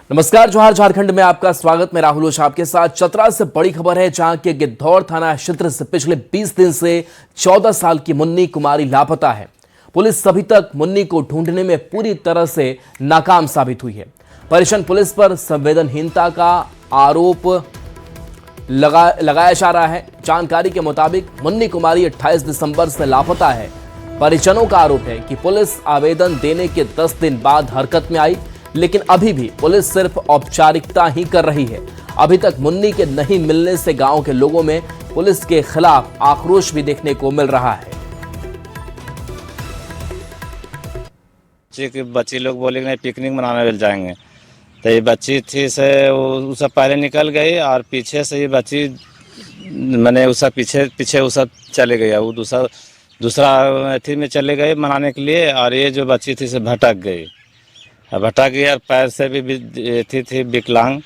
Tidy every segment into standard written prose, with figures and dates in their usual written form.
नमस्कार, जोहार झारखंड में आपका स्वागत। मैं राहुल ओझा आपके साथ। चतरा से बड़ी खबर है, जहां के गिद्धौर थाना क्षेत्र से पिछले 20 दिन से 14 साल की मुन्नी कुमारी लापता है। पुलिस अभी तक मुन्नी को ढूंढने में पूरी तरह से नाकाम साबित हुई है। परेशान पुलिस पर संवेदनहीनता का आरोप लगाया जा रहा है। जानकारी के मुताबिक मुन्नी कुमारी 28 दिसंबर से लापता है। परिजनों का आरोप है कि पुलिस आवेदन देने के 10 दिन बाद हरकत में आई, लेकिन अभी भी पुलिस सिर्फ औपचारिकता ही कर रही है। अभी तक मुन्नी के नहीं मिलने से गांव के लोगों में पुलिस के खिलाफ आक्रोश भी देखने को मिल रहा है। बच्ची लोग बोले कि नहीं पिकनिक मनाने जाएंगे, तो ये बच्ची थी से वो सब पहले निकल गई और पीछे से ये बच्ची मैंने उसका पीछे वो सब चले गया। वो दूसरा अथी में चले गए मनाने के लिए, और ये जो बच्ची थी से भटक गई और पैर से भी थी विकलांग।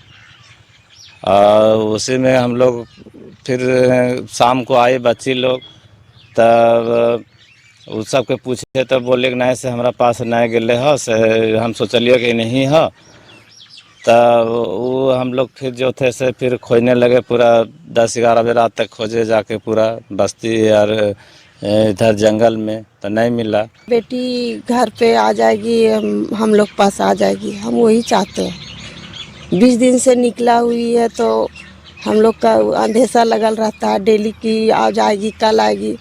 और उसी में हम लोग फिर शाम को आए बच्ची लोग, तब उस सबके पूछे तब बोले कि नहीं से हमारा पास नहीं गए हो, से हम सोचलिए कि नहीं हो। तब वो हम लोग फिर जो थे से फिर खोजने लगे, पूरा 10-11 बजे रात तक खोजे जाके पूरा बस्ती और इधर जंगल में, तो नहीं मिला। बेटी घर पे आ जाएगी, हम लोग पास आ जाएगी, हम वही चाहते हैं। 20 दिन से निकला हुई है तो हम लोग का अंधेरा लगल रहता है डेली की आ जाएगी कल आएगी।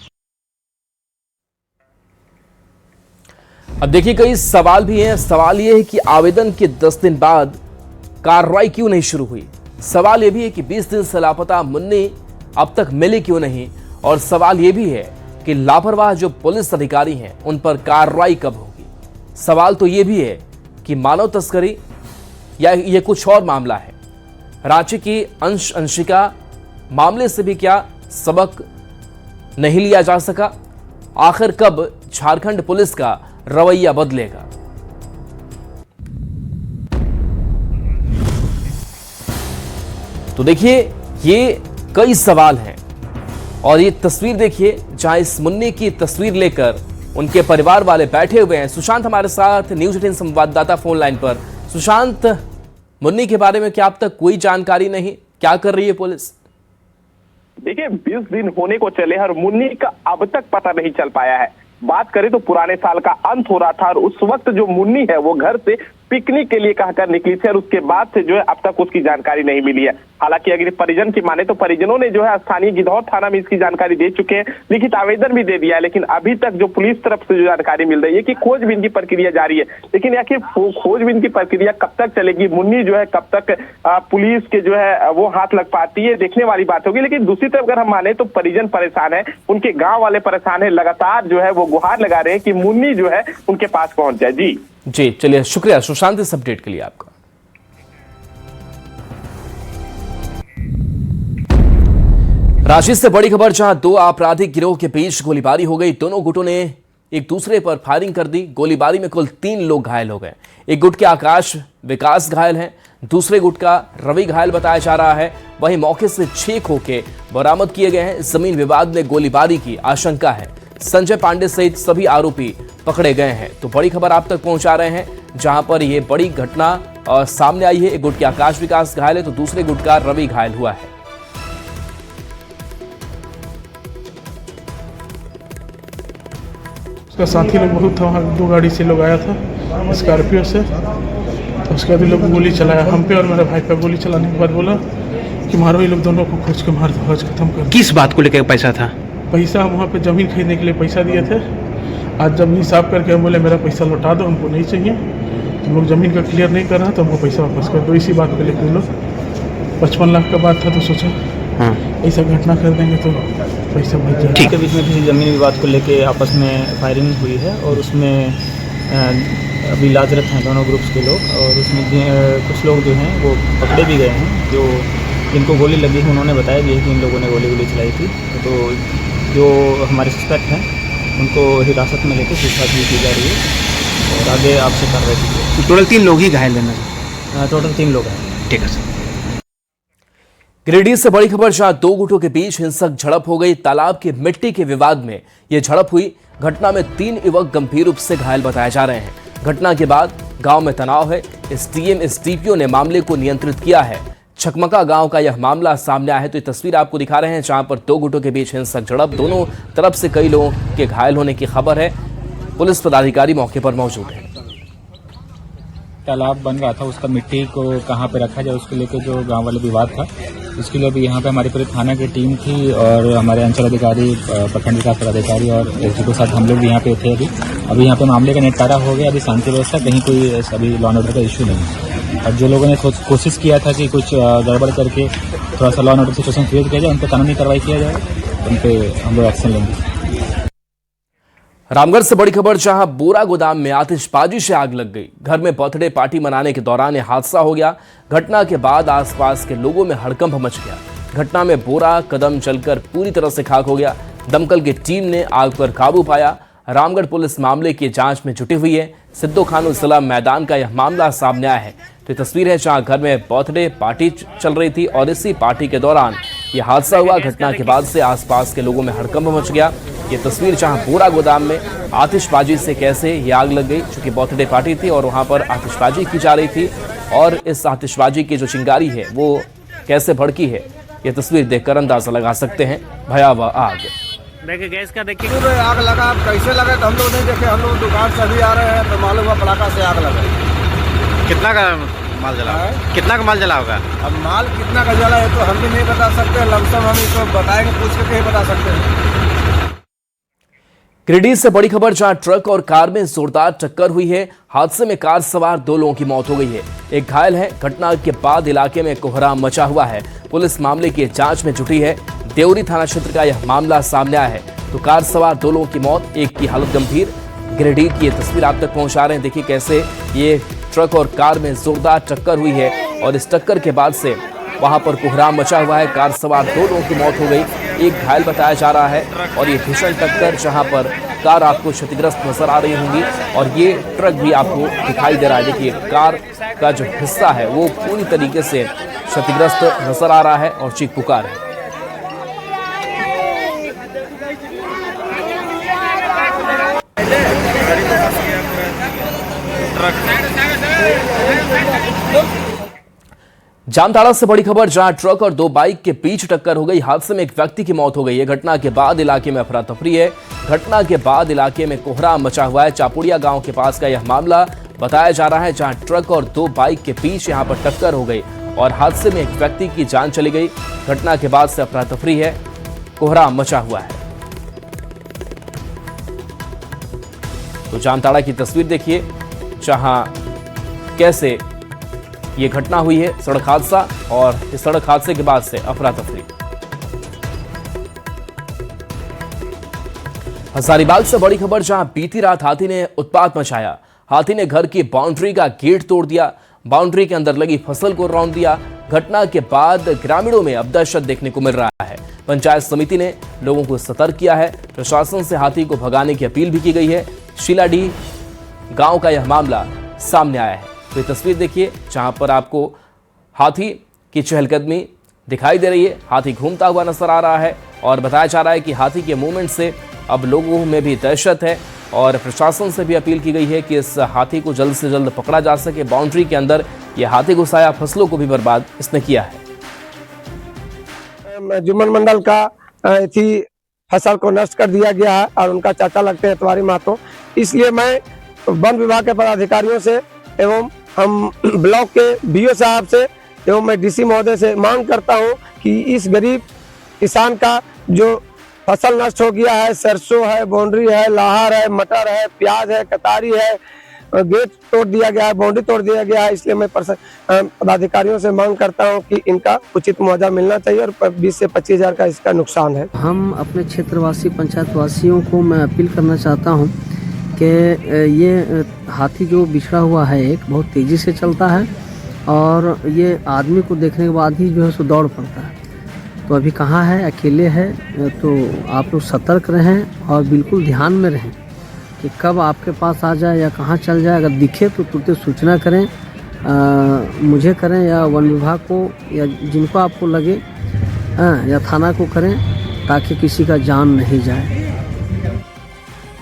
अब देखिए, कई सवाल भी हैं। सवाल यह है कि आवेदन के 10 दिन बाद कार्रवाई क्यों नहीं शुरू हुई। सवाल यह भी है कि 20 दिन से लापता मुन्नी अब तक मिली क्यों नहीं। और सवाल यह भी है कि लापरवाह जो पुलिस अधिकारी हैं उन पर कार्रवाई कब होगी। सवाल तो यह भी है कि मानव तस्करी या ये कुछ और मामला है। रांची की अंशिका मामले से भी क्या सबक नहीं लिया जा सका। आखिर कब झारखंड पुलिस का रवैया बदलेगा। तो देखिए, ये कई सवाल हैं। और ये तस्वीर देखिए, जहां इस मुन्नी की तस्वीर लेकर उनके परिवार वाले बैठे हुए हैं। सुशांत हमारे साथ न्यूज़ 18 संवाददाता फोन लाइन पर। सुशांत, मुन्नी के बारे में क्या अब तक कोई जानकारी नहीं, क्या कर रही है पुलिस? देखिए, 20 दिन होने को चले और मुन्नी का अब तक पता नहीं चल पाया है। बात करें तो पुराने साल का अंत हो रहा था और उस वक्त जो मुन्नी है वो घर से पिकनिक के लिए कहकर निकली थी और उसके बाद से जो है अब तक उसकी जानकारी नहीं मिली है। हालांकि अगर परिजन की माने तो परिजनों ने जो है स्थानीय गिद्धौर थाना में इसकी जानकारी दे चुके हैं, लिखित आवेदन भी दे दिया है। लेकिन अभी तक जो पुलिस तरफ से जो जानकारी मिल रही है कि खोजबीन की प्रक्रिया जारी है। लेकिन आखिर खोजबीन की प्रक्रिया कब तक चलेगी, मुन्नी जो है कब तक पुलिस के जो है वो हाथ लग पाती है, देखने वाली बात होगी। लेकिन दूसरी तरफ अगर हम माने तो परिजन परेशान है, उनके गाँव वाले परेशान है। लगातार जो है वो गुहार लगा रहे हैं कि मुन्नी जो है उनके पास पहुंच जाए। जी चलिए, शुक्रिया सुशांत इस अपडेट के लिए आपका। रांची से बड़ी खबर, जहां दो आपराधिक गिरोह के बीच गोलीबारी हो गई। दोनों गुटों ने एक दूसरे पर फायरिंग कर दी। गोलीबारी में कुल 3 लोग घायल हो गए। एक गुट के आकाश विकास घायल हैं, दूसरे गुट का रवि घायल बताया जा रहा है। वहीं मौके से 6 खोखे बरामद किए गए हैं। जमीन विवाद में गोलीबारी की आशंका है। संजय पांडे सहित सभी आरोपी पकड़े गए हैं। तो बड़ी खबर आप तक पहुंचा रहे हैं, जहां पर यह बड़ी घटना सामने आई है। एक गुट के आकाश विकास घायल है तो दूसरे गुट का रवि घायल हुआ है। उसका साथी लोग बहुत था, वहाँ 2 गाड़ी से लोग आया था स्कॉर्पियो से। तो उसके बाद लोग गोली चलाया हम पे और मेरे भाई पे। गोली चलाने के बाद बोला कि मारो, ये लोग दोनों को खोज के मार दो, आज खत्म कर। किस बात को लेकर पैसा था? पैसा हम वहाँ पे ज़मीन खरीदने के लिए पैसा दिए थे। आज ज़मीन साफ करके हम बोले मेरा पैसा लौटा दो, हमको नहीं चाहिए। तुम लोग ज़मीन का क्लियर नहीं कर रहा तो हमको पैसा वापस कर दो। इसी बात पे लेकर हम लोग 55 लाख का बात था, तो सोचा ऐसा घटना कर देंगे तो पैसा बच जाए। ठीक के बीच में किसी ज़मीन विवाद को लेके आपस में फायरिंग हुई है और उसमें अभी इलाजरत हैं दोनों ग्रुप्स के लोग। और उसमें कुछ लोग जो हैं वो पकड़े भी गए हैं। जो जिनको गोली लगी है उन्होंने बताया भी है कि इन लोगों ने गोली चलाई थी। तो जो हमारे सस्पेक्ट हैं उनको हिरासत में लेकर पूछताछ भी की जा रही है और आगे आपसे कार्रवाई की जाएगी। टोटल 3 लोग ही घायल हैं? टोटल 3 लोग हैं। ठीक है सर। गिरिडीह से बड़ी खबर, जहां 2 गुटों के बीच हिंसक झड़प हो गई। तालाब की मिट्टी के विवाद में यह झड़प हुई। घटना में 3 युवक गंभीर रूप से घायल बताए जा रहे हैं। घटना के बाद गांव में तनाव है। एसडीएम एसडीपीओ ने मामले को नियंत्रित किया है। छकमका गांव का यह मामला सामने आया है। तो ये तस्वीर आपको दिखा रहे हैं जहां पर दो गुटों के बीच हिंसक झड़प, दोनों तरफ से कई लोगों के घायल होने की खबर है। पुलिस पदाधिकारी मौके पर मौजूद है। तालाब बन रहा था, उसका मिट्टी को कहाँ पे रखा जाए उसको लेकर जो गांव वाले विवाद था, उसके लिए भी यहाँ पे हमारी पूरी थाना की टीम थी और हमारे अंचल अधिकारी, प्रखंड विकास पदाधिकारी और एसडी के साथ हम लोग भी यहाँ पे थे। अभी यहाँ पे मामले का निपटारा हो गया। अभी शांति व्यवस्था, कहीं कोई अभी लॉ एंड ऑर्डर का इशू नहीं है। और जो लोगों ने कोशिश किया था कि कुछ गड़बड़ करके थोड़ा सा law and order situation create किया जाए, उन पर कानूनी कार्रवाई किया जाए, उन पर हम लोग एक्शन लेंगे। रामगढ़ से बड़ी खबर, जहां बोरा गोदाम में आतिशबाजी से आग लग गई। घर में बर्थडे पार्टी मनाने के दौरान यह हादसा हो गया। घटना के बाद आसपास के लोगों में हड़कंप मच गया। घटना में बोरा कदम जलकर पूरी तरह से खाक हो गया। दमकल की टीम ने आग पर काबू पाया। रामगढ़ पुलिस मामले की जांच में जुटी हुई है। सिद्धो खानू जिला मैदान का यह मामला सामने आया है। तो तस्वीर है जहां घर में बर्थडे पार्टी चल रही थी और इसी पार्टी के दौरान यह हादसा हुआ। घटना के बाद से आसपास के लोगों में हड़कंप मच गया। ये तस्वीर जहां बोरा गोदाम में आतिशबाजी से कैसे ये आग लग गई, चूंकि बर्थडे पार्टी थी और वहां पर आतिशबाजी की जा रही थी और इस आतिशबाजी की जो चिंगारी है वो कैसे भड़की है, ये तस्वीर देखकर अंदाजा लगा सकते हैं। भयावह आग। देखिए गैस का, देखिए आग लगा, कैसे लगा तो हम लोग नहीं देखे। हम लोग दुकान से अभी आ रहे हैं तो मालूम हुआ पटाखा से आग लगा। कितना का माल जला, कितना का माल जला होगा? अब माल कितना का जला है तो हम भी नहीं बता सकते। लमसम हम इसको बताएंगे, पूछ के नहीं बता सकते। गिरिडीह से बड़ी खबर, जहां ट्रक और कार में जोरदार टक्कर हुई है। हादसे में कार सवार 2 लोगों की मौत हो गई है, एक घायल है। घटना के बाद इलाके में कोहराम मचा हुआ है। पुलिस मामले की जांच में जुटी है। देवरी थाना क्षेत्र का यह मामला सामने आया है। तो कार सवार 2 लोगों की मौत, एक की हालत गंभीर। गिरिडीह की यह तस्वीर आप तक पहुंचा रहे हैं। देखिए कैसे ये ट्रक और कार में जोरदार टक्कर हुई है और इस टक्कर के बाद से वहां पर कोहराम मचा हुआ है। कार सवार 2 लोगों की मौत हो गई, एक घायल बताया जा रहा है। और ये भीषण टक्कर, जहां पर कार आपको क्षतिग्रस्त नजर आ रही होंगी और ये ट्रक भी आपको दिखाई दे रहा है। देखिए कार का जो हिस्सा है वो पूरी तरीके से क्षतिग्रस्त नजर आ रहा है और चीख पुकार है। जामताड़ा से बड़ी खबर, जहां ट्रक और 2 बाइक के बीच टक्कर हो गई। हादसे में एक व्यक्ति की मौत हो गई है। घटना के बाद इलाके में अफरा तफरी है। घटना के बाद इलाके में कोहराम मचा हुआ है। चापुड़िया गांव के पास का यह मामला बताया जा रहा है, जहां ट्रक और 2 बाइक के बीच यहां पर टक्कर हो गई और हादसे में एक व्यक्ति की जान चली गई। घटना के बाद से अफरा तफरी है, कोहराम मचा हुआ है। तो जामताड़ा की तस्वीर देखिए, जहां कैसे ये घटना हुई है, सड़क हादसा, और इस सड़क हादसे के बाद से अफरा तफरी। हजारीबाग से बड़ी खबर, जहां बीती रात हाथी ने उत्पात मचाया। हाथी ने घर की बाउंड्री का गेट तोड़ दिया, बाउंड्री के अंदर लगी फसल को रौंद दिया। घटना के बाद ग्रामीणों में अब दहशत देखने को मिल रहा है। पंचायत समिति ने लोगों को सतर्क किया है। प्रशासन से हाथी को भगाने की अपील भी की गई है। शीलाडीह गांव का यह मामला सामने आया है। तो ये तस्वीर देखिए, जहां पर आपको हाथी की चहलकदमी दिखाई दे रही है। हाथी घूमता हुआ नजर आ रहा है और बताया जा रहा है कि हाथी के मूवमेंट से अब लोगों में भी दहशत है और प्रशासन से भी अपील की गई है कि इस हाथी को जल्द से जल्द पकड़ा जा सके। बाउंड्री के अंदर ये हाथी घुसाया, फसलों को भी बर्बाद इसने किया है। जुम्मन मंडल का थी फसल को नष्ट कर दिया गया है और उनका चाचा लगते हैं इतवारी महतो। इसलिए मैं वन विभाग के पदाधिकारियों से एवं हम ब्लॉक के बीओ साहब से एवं मैं डीसी महोदय से मांग करता हूं कि इस गरीब किसान का जो फसल नष्ट हो गया है, सरसों है, बाउंड्री है, लाहर है, मटर है, प्याज है, कतारी है, गेट तोड़ दिया गया है, बाउंड्री तोड़ दिया गया है। इसलिए मैं पदाधिकारियों से मांग करता हूं कि इनका उचित मुआवजा मिलना चाहिए और 20 से 25 हज़ार का इसका नुकसान है। हम अपने क्षेत्रवासी पंचायत वासियों को मैं अपील करना चाहता हूं कि ये हाथी जो बिछड़ा हुआ है एक बहुत तेज़ी से चलता है और ये आदमी को देखने के बाद ही जो है सो दौड़ पड़ता है। तो अभी कहाँ है, अकेले है, तो आप लोग सतर्क रहें और बिल्कुल ध्यान में रहें कि कब आपके पास आ जाए या कहाँ चल जाए। अगर दिखे तो तुरंत सूचना करें, मुझे करें या वन विभाग को या जिनको आपको लगे या थाना को करें, ताकि किसी का जान नहीं जाए।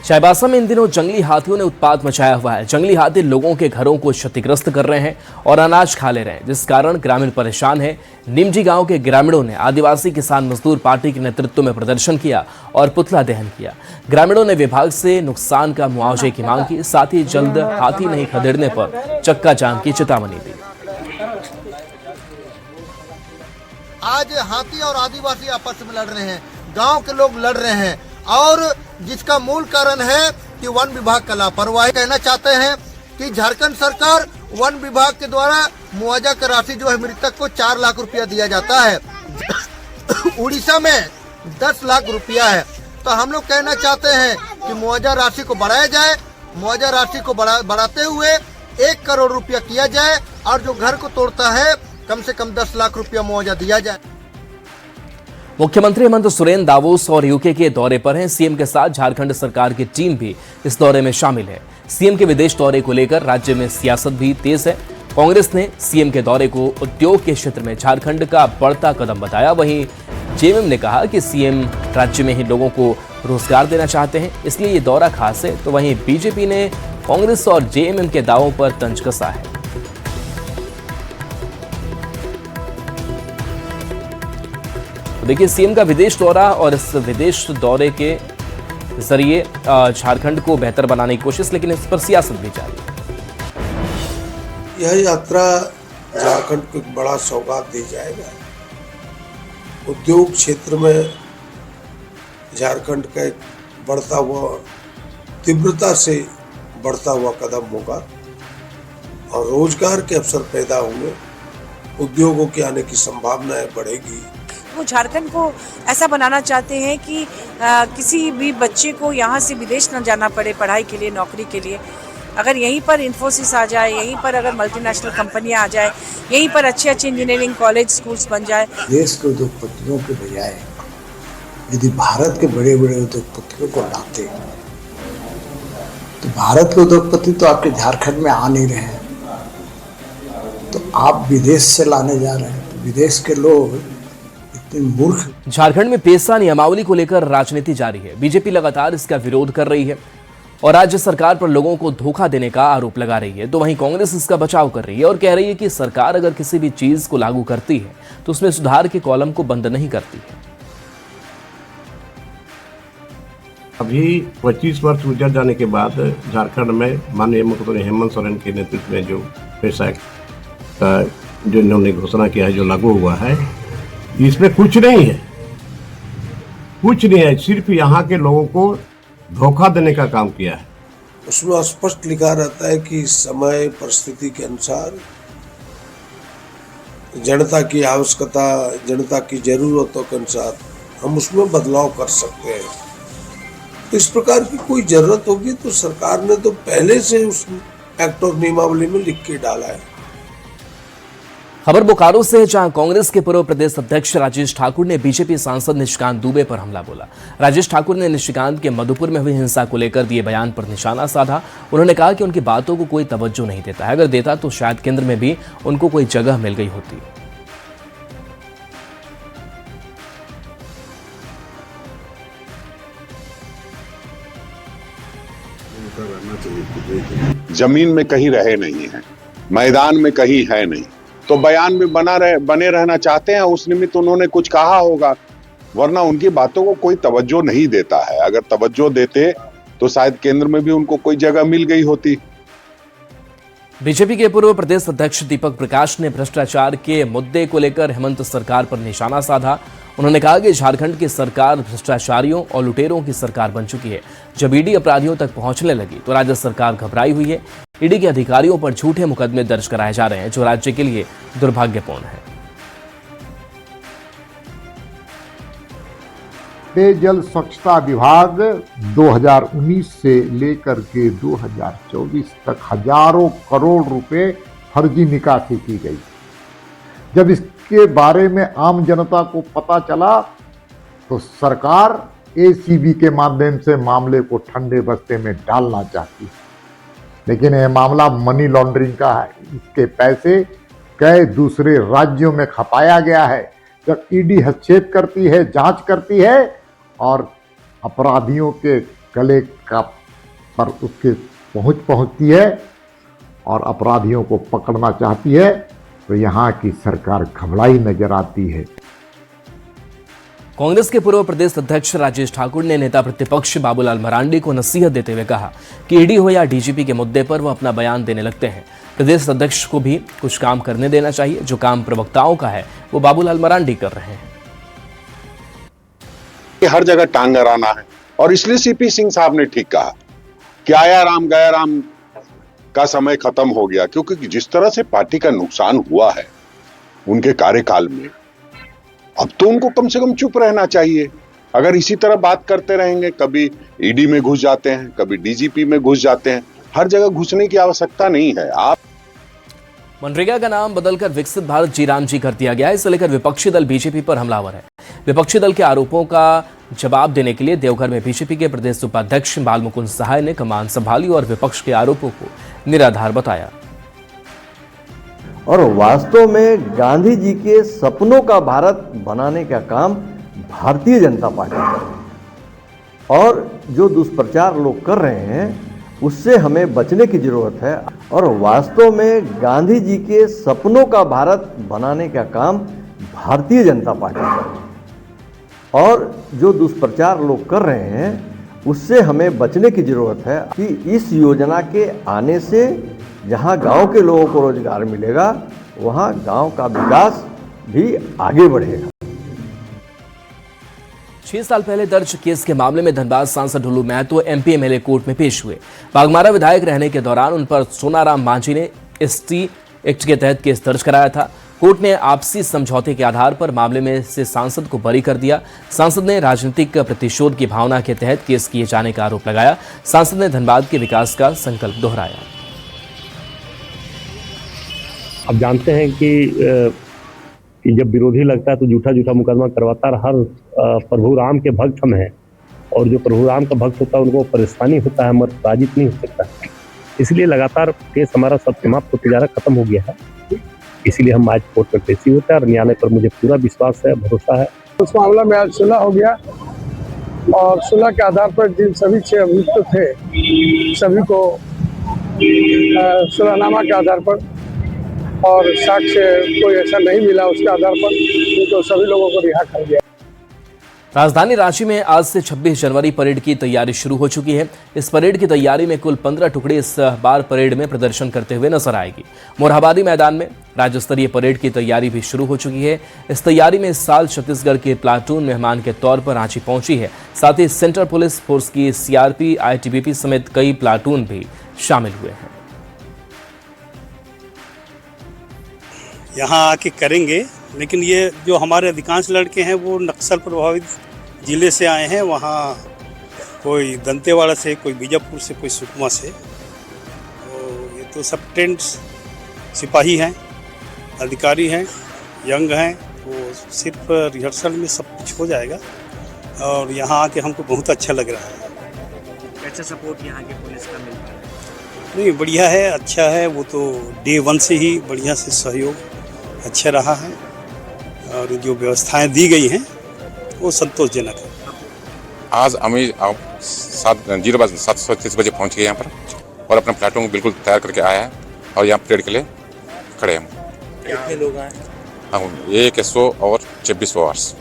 चाईबासा में इन दिनों जंगली हाथियों ने उत्पात मचाया हुआ है। जंगली हाथी लोगों के घरों को क्षतिग्रस्त कर रहे हैं और अनाज खा ले रहे हैं, जिस कारण ग्रामीण परेशान हैं। निमजी गांव के ग्रामीणों ने आदिवासी किसान मजदूर पार्टी के नेतृत्व में प्रदर्शन किया और पुतला दहन किया। ग्रामीणों ने विभाग से नुकसान का मुआवजे की मांग की, साथ ही जल्द हाथी नहीं खदेड़ने पर चक्का जाम की चेतावनी दी। आज हाथी और आदिवासी आपस में लड़ रहे हैं, गांव के लोग लड़ रहे हैं और जिसका मूल कारण है कि वन विभाग का लापरवाही। कहना चाहते हैं कि झारखंड सरकार वन विभाग के द्वारा मुआवजा की राशि जो है मृतक को 4 लाख रुपया दिया जाता है, उड़ीसा में 10 लाख रुपया है। तो हम लोग कहना चाहते हैं कि मुआवजा राशि को बढ़ाया जाए, मुआवजा राशि को बढ़ाते हुए 1 करोड़ रुपया किया जाए और जो घर को तोड़ता है कम से कम 10 लाख रुपया मुआवजा दिया जाए। मुख्यमंत्री हेमंत सोरेन दावोस और यूके के दौरे पर हैं। सीएम के साथ झारखंड सरकार की टीम भी इस दौरे में शामिल है। सीएम के विदेश दौरे को लेकर राज्य में सियासत भी तेज है। कांग्रेस ने सीएम के दौरे को उद्योग के क्षेत्र में झारखंड का बढ़ता कदम बताया। वहीं जेएमएम ने कहा कि सीएम राज्य में ही लोगों को रोजगार देना चाहते हैं, इसलिए ये दौरा खास है। तो वहीं बीजेपी ने कांग्रेस और जेएमएम के दावों पर तंज कसा है। देखिए, सीएम का विदेश दौरा और इस विदेश दौरे के जरिए झारखंड को बेहतर बनाने की कोशिश, लेकिन इस पर सियासत भी जारी है। यह यात्रा झारखंड को एक बड़ा सौगात दी जाएगा। उद्योग क्षेत्र में झारखंड का एक बढ़ता हुआ, तीव्रता से बढ़ता हुआ कदम होगा और रोजगार के अवसर पैदा होंगे, उद्योगों के आने की संभावनाएं बढ़ेगी। वो झारखंड को ऐसा बनाना चाहते हैं कि किसी भी बच्चे को यहाँ से विदेश न जाना पड़े पढ़ाई के लिए, नौकरी के लिए। अगर यहीं पर इन्फोसिस आ जाए, यहीं पर अगर मल्टीनेशनल कंपनियाँ आ जाए, यहीं पर अच्छे अच्छे इंजीनियरिंग कॉलेज स्कूल्स बन जाए। देश के उद्योगपतियों के बजाय यदि भारत के बड़े बड़े उद्योगपतियों को लाते तो भारत के उद्योगपति तो आपके झारखंड में आ नहीं रहे हैं, तो आप विदेश से लाने जा रहे हैं। तो विदेश के लोग मूर्ख। झारखंड में पेसा नियमावली को लेकर राजनीति जारी है। बीजेपी लगातार इसका विरोध कर रही है और राज्य सरकार पर लोगों को धोखा देने का आरोप लगा रही है। तो वहीं कांग्रेस इसका बचाव कर रही है और कह रही है कि सरकार अगर किसी भी चीज को लागू करती है तो उसमें सुधार के कॉलम को बंद नहीं करती है। अभी 25 वर्ष गुजर जाने के बाद झारखंड में माननीय मुख्यमंत्री हेमंत सोरेन के नेतृत्व में जो पेसा जो इन्होंने घोषणा किया है, जो लागू हुआ है, इसमें कुछ नहीं है, कुछ नहीं है, सिर्फ यहाँ के लोगों को धोखा देने का काम किया है। उसमें स्पष्ट लिखा रहता है कि समय परिस्थिति के अनुसार जनता की आवश्यकता, जनता की जरूरतों के अनुसार हम उसमें बदलाव कर सकते हैं। तो इस प्रकार की कोई जरूरत होगी तो सरकार ने तो पहले से उस एक्ट और नियमावली में लिख के डाला है। खबर बोकारो से, जहां कांग्रेस के पूर्व प्रदेश अध्यक्ष राजेश ठाकुर ने बीजेपी सांसद निशिकांत दुबे पर हमला बोला। राजेश ठाकुर ने निशिकांत के मधुपुर में हुई हिंसा को लेकर दिए बयान पर निशाना साधा। उन्होंने कहा कि उनकी बातों को कोई तवज्जो नहीं देता है, अगर देता तो शायद केंद्र में भी उनको कोई जगह मिल गई होती। जमीन में कहीं रहे नहीं है, मैदान में कहीं है नहीं, तो बयान में बने रहना चाहते हैं। उस निमित्त उन्होंने कुछ कहा होगा, वरना उनकी बातों को कोई तवज्जो नहीं देता है। अगर तवज्जो देते तो शायद केंद्र में भी उनको कोई जगह मिल गई होती। बीजेपी के पूर्व प्रदेश अध्यक्ष दीपक प्रकाश ने भ्रष्टाचार के मुद्दे को लेकर हेमंत सरकार पर निशाना साधा। उन्होंने कहा कि झारखंड की सरकार भ्रष्टाचारियों और लुटेरों की सरकार बन चुकी है। जब ईडी अपराधियों तक पहुंचने लगी तो राज्य सरकार घबराई हुई है। ईडी के अधिकारियों पर झूठे मुकदमे दर्ज कराए जा रहे हैं, जो राज्य के लिए दुर्भाग्यपूर्ण है। पेयजल स्वच्छता विभाग 2019 से लेकर के 2024 तक हजारों करोड़ रुपए फर्जी निकासी की गई। जब इसके बारे में आम जनता को पता चला तो सरकार एसीबी के माध्यम से मामले को ठंडे बस्ते में डालना चाहती है, लेकिन यह मामला मनी लॉन्ड्रिंग का है। इसके पैसे कई दूसरे राज्यों में खपाया गया है। जब ईडी हस्तक्षेप करती है, जांच करती है और अपराधियों के गले का पर उसके पहुंचती है और अपराधियों को पकड़ना चाहती है, तो यहाँ की सरकार घबराई नजर आती है। कांग्रेस के पूर्व प्रदेश अध्यक्ष राजेश ठाकुर ने नेता प्रतिपक्ष बाबूलाल मरांडी को नसीहत देते हुए कहा कि ईडी हो या डीजीपी के मुद्दे पर वो अपना बयान देने लगते हैं। प्रदेश अध्यक्ष को भी कुछ काम करने देना चाहिए। जो काम प्रवक्ताओं का है वो बाबूलाल मरांडी कर रहे हैं। हर जगह टांग अड़ाना है, और इसलिए सीपी सिंह साहब ने ठीक कहा कि आया राम गया राम का समय खत्म हो गया, क्योंकि जिस तरह से पार्टी का नुकसान हुआ है उनके कार्यकाल में, अब तो उनको कम से कम चुप रहना चाहिए। अगर इसी तरह बात करते रहेंगे, कभी ईडी में घुस जाते हैं, कभी डीजीपी में घुस जाते हैं, हर जगह घुसने की आवश्यकता नहीं है। आप मनरेगा का नाम बदलकर विकसित भारत जी राम जी कर दिया गया है। इसे लेकर विपक्षी दल बीजेपी पर हमलावर है। विपक्षी दल के आरोपों का जवाब देने के लिए देवघर में बीजेपी के प्रदेश उपाध्यक्ष बालमुकुंद सहाय ने कमान संभाली और विपक्ष के आरोपों को निराधार बताया। और वास्तव में गांधी जी के सपनों का भारत बनाने का काम भारतीय जनता पार्टी कर रही है, और जो दुष्प्रचार लोग कर रहे हैं उससे हमें बचने की जरूरत है। और वास्तव में गांधी जी के सपनों का भारत बनाने का काम भारतीय जनता पार्टी कर रही है, और जो दुष्प्रचार लोग कर रहे हैं उससे हमें बचने की जरूरत है कि इस योजना के आने से जहां गांव के लोगों को रोजगार मिलेगा, वहां गांव का विकास भी आगे बढ़ेगा। 6 साल पहले दर्ज केस के मामले में धनबाद सांसद Dhullu Mahato MP MLA court में पेश हुए। बागमारा विधायक रहने के दौरान उन पर सोनाराम मांझी ने एसटी एक्ट के तहत केस दर्ज कराया था। कोर्ट ने आपसी समझौते के आधार पर मामले में से सांसद को बरी कर दिया। सांसद ने राजनीतिक प्रतिशोध की भावना के तहत केस किए जाने का आरोप लगाया। सांसद ने धनबाद के विकास का संकल्प दोहराया। आप जानते हैं कि जब विरोधी लगता है तो झूठा झूठा मुकदमा करवाता है। हर प्रभु राम के भक्त हम हैं, और जो प्रभु राम का भक्त होता है उनको परेशानी होता है, मत राजित नहीं हो सकता। इसलिए लगातार केस हमारा सब समाप्त होते जा रहा, खत्म हो गया है। इसीलिए हम आज कोर्ट में पेशी होते हैं और न्यायालय पर मुझे पूरा विश्वास है, भरोसा है। उस मामला में आज सुलह हो गया, और सुलह के आधार पर जिन सभी 6 अभियुक्त थे सभी को सुलहनामा के आधार पर और साक्ष्य कोई ऐसा नहीं मिला, उसके आधार पर उनको सभी लोगों को रिहा कर दिया। राजधानी रांची में आज से 26 जनवरी परेड की तैयारी शुरू हो चुकी है। इस परेड की तैयारी में कुल 15 टुकड़ी इस बार परेड में प्रदर्शन करते हुए नजर आएगी। मोरहाबादी मैदान में राज्य स्तरीय परेड की तैयारी भी शुरू हो चुकी है। इस तैयारी में इस साल छत्तीसगढ़ की प्लाटून मेहमान के तौर पर रांची पहुंची है। साथ ही सेंट्रल पुलिस फोर्स की सीआरपी, आईटीबीपी समेत कई प्लाटून भी शामिल हुए हैं। यहाँ आके करेंगे, लेकिन ये जो हमारे अधिकांश लड़के हैं वो नक्सल प्रभावित ज़िले से आए हैं। वहाँ कोई दंतेवाड़ा से, कोई बीजापुर से, कोई सुकमा से। तो ये तो सब ट्रेंड सिपाही हैं, अधिकारी हैं, यंग हैं। वो सिर्फ रिहर्सल में सब कुछ हो जाएगा, और यहाँ आके हमको बहुत अच्छा लग रहा है। कैसा सपोर्ट यहाँ के पुलिस का मिल रहा है? नहीं, बढ़िया है, अच्छा है। वो तो डे 1 से ही बढ़िया से सहयोग अच्छा रहा है, और जो व्यवस्थाएं दी गई हैं वो संतोषजनक है। आज हमें 7:30 बजे पहुंच गए यहाँ पर, और अपना प्लाटून को बिल्कुल तैयार करके आया है, और यहाँ परेड के लिए खड़े हैं। कितने लोग आए? हम 100 और 26 आवर्स।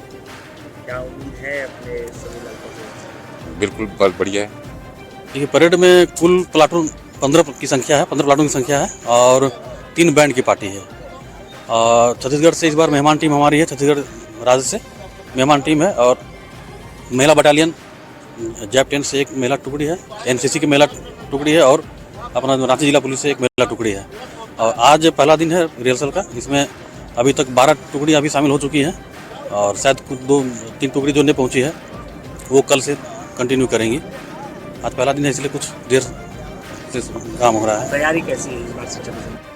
क्या उम्मीद है अपने सभी लड़कों से? बिल्कुल बहुत बढ़िया है। देखिए, परेड में कुल प्लाटून 15 की संख्या है, 15 प्लाटून की संख्या है, और 3 बैंड की पार्टी है। और छत्तीसगढ़ से इस बार मेहमान टीम हमारी है, छत्तीसगढ़ राज्य से मेहमान टीम है। और महिला बटालियन जैप 10 से एक महिला टुकड़ी है, एनसीसी की महिला टुकड़ी है, और अपना रांची जिला पुलिस से एक महिला टुकड़ी है। और आज पहला दिन है रिहर्सल का। इसमें अभी तक 12 टुकड़ियाँ अभी शामिल हो चुकी हैं, और शायद 2-3 टुकड़ी जो नहीं पहुँची है वो कल से कंटिन्यू करेंगी। आज पहला दिन है, इसलिए कुछ देर से काम हो रहा है। तैयारी कैसी है इस बार से?